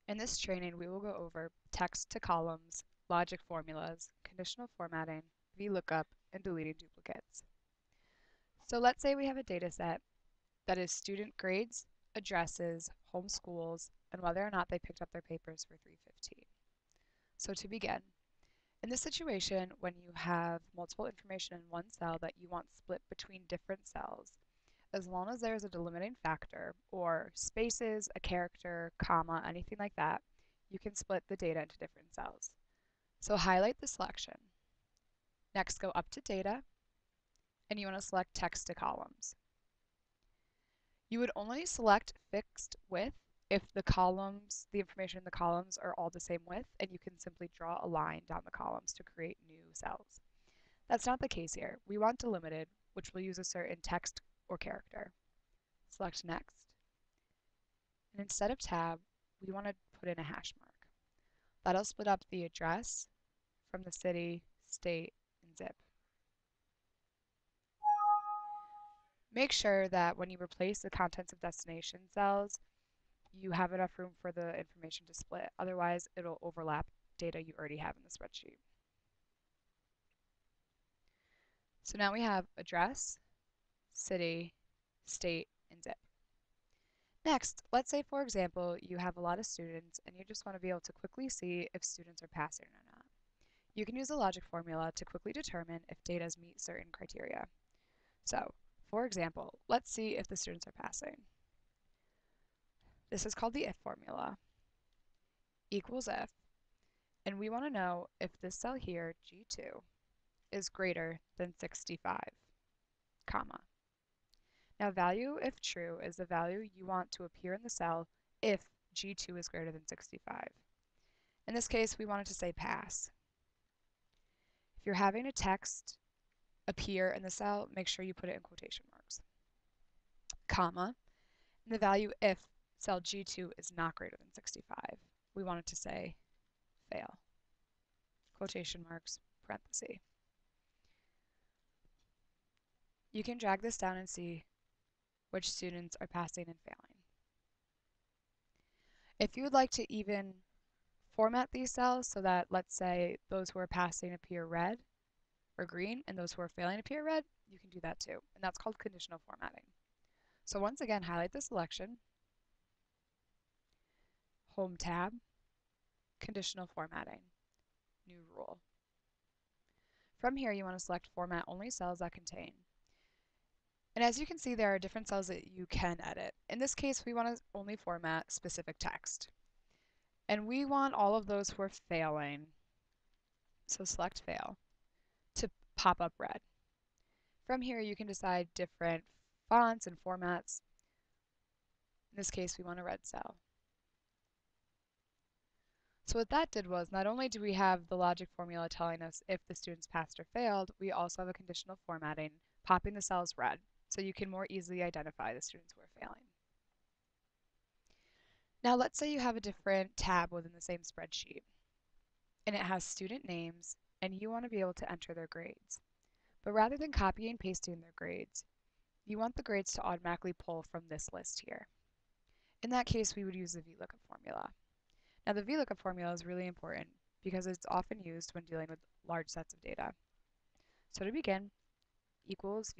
In this training, we will go over text to columns, logic formulas, conditional formatting, Vlookup, and deleting duplicates. So let's say we have a data set that is student grades, addresses, home schools, and whether or not they picked up their papers for 315. So to begin, in this situation, when you have multiple information in one cell that you want split between different cells, as long as there is a delimiting factor, or spaces, a character, comma, anything like that, you can split the data into different cells. So highlight the selection. Next, go up to Data, and you want to select Text to Columns. You would only select Fixed Width if the information in the columns are all the same width, and you can simply draw a line down the columns to create new cells. That's not the case here. We want delimited, which will use a certain text or character. Select Next, and instead of tab, we want to put in a hash mark. That'll split up the address from the city, state, and zip. Make sure that when you replace the contents of destination cells, you have enough room for the information to split. Otherwise, it'll overlap data you already have in the spreadsheet. So now we have address, city, state, and zip. Next, let's say, for example, you have a lot of students and you just want to be able to quickly see if students are passing or not. You can use a logic formula to quickly determine if data meet certain criteria. So, for example, let's see if the students are passing. This is called the if formula. Equals if, and we want to know if this cell here, G2, is greater than 65, comma. Now value if true is the value you want to appear in the cell if G2 is greater than 65. In this case, we want it to say pass. If you're having a text appear in the cell, make sure you put it in quotation marks. Comma, and the value if cell G2 is not greater than 65. We want it to say fail. Quotation marks, parenthesis. You can drag this down and see which students are passing and failing. If you would like to even format these cells so that, let's say, those who are passing appear red or green and those who are failing appear red, you can do that too. And that's called conditional formatting. So once again, highlight the selection, Home tab, conditional formatting, new rule. From here, you want to select format only cells that contain. And as you can see, there are different cells that you can edit. In this case, we want to only format specific text. And we want all of those who are failing, so select fail, to pop up red. From here, you can decide different fonts and formats. In this case, we want a red cell. So what that did was, not only do we have the logic formula telling us if the students passed or failed, we also have a conditional formatting popping the cells red, so you can more easily identify the students who are failing. Now let's say you have a different tab within the same spreadsheet, and it has student names, and you want to be able to enter their grades. But rather than copying and pasting their grades, you want the grades to automatically pull from this list here. In that case, we would use the Vlookup formula. Now the Vlookup formula is really important because it's often used when dealing with large sets of data. So to begin, equals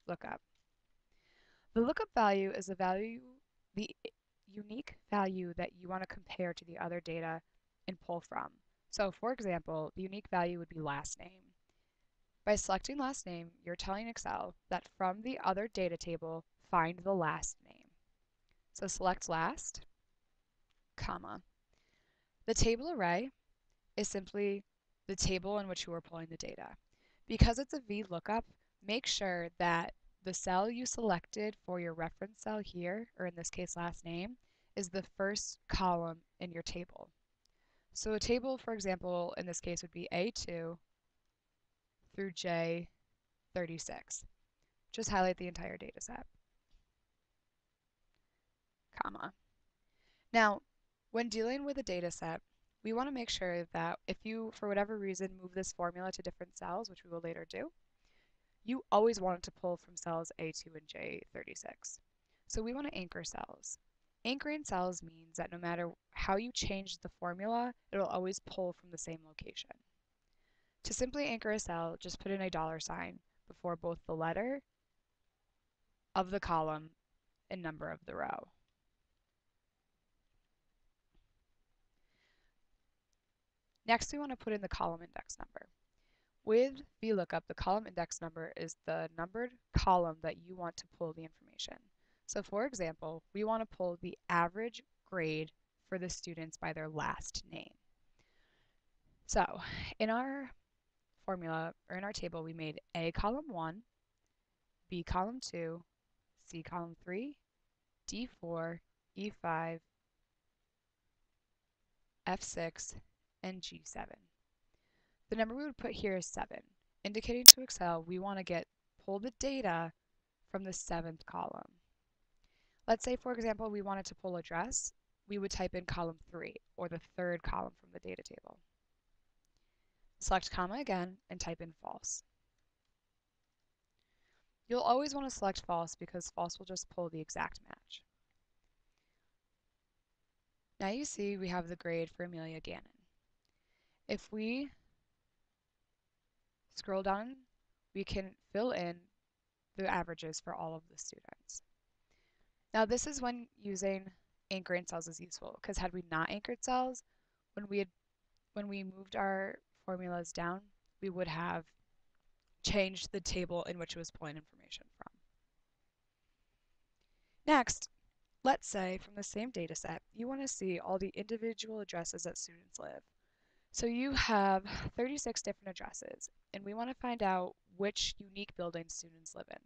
Vlookup. The lookup value is the unique value that you want to compare to the other data and pull from. So for example, the unique value would be last name. By selecting last name, you're telling Excel that from the other data table, find the last name. So select last, comma. The table array is simply the table in which you are pulling the data. Because it's a VLOOKUP, make sure that the cell you selected for your reference cell here, or in this case last name, is the first column in your table. So a table, for example, in this case would be A2 through J36. Just highlight the entire data set, comma. Now, when dealing with a data set, we want to make sure that if you, for whatever reason, move this formula to different cells, which we will later do, you always want it to pull from cells A2 and J36. So we want to anchor cells. Anchoring cells means that no matter how you change the formula, it'll always pull from the same location. To simply anchor a cell, just put in a $sign before both the letter of the column and number of the row. Next, we want to put in the column index number. With Vlookup, the column index number is the numbered column that you want to pull the information. So for example, we want to pull the average grade for the students by their last name. So in our formula, or in our table, we made A column 1, B column 2, C column 3, D4, E5, F6, and G7. The number we would put here is 7, indicating to Excel we want to pull the data from the 7th column. Let's say, for example, we wanted to pull address. We would type in column 3, or the 3rd column from the data table. Select comma again and type in false. You'll always want to select false because false will just pull the exact match. Now you see we have the grade for Amelia Gannon. If we scroll down, we can fill in the averages for all of the students. Now this is when using anchoring cells is useful, because had we not anchored cells, when we moved our formulas down, we would have changed the table in which it was pulling information from. Next, let's say from the same data set, you want to see all the individual addresses that students live. So you have 36 different addresses, and we want to find out which unique buildings students live in.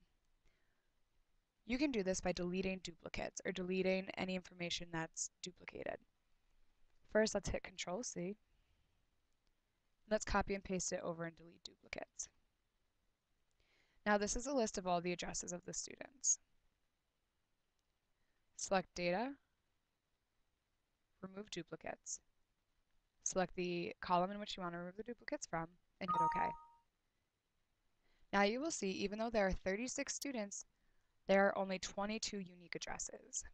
You can do this by deleting duplicates or deleting any information that's duplicated. First, let's hit Control-C. Let's copy and paste it over and delete duplicates. Now this is a list of all the addresses of the students. Select Data, remove duplicates. Select the column in which you want to remove the duplicates from, and hit OK. Now you will see, even though there are 36 students, there are only 22 unique addresses.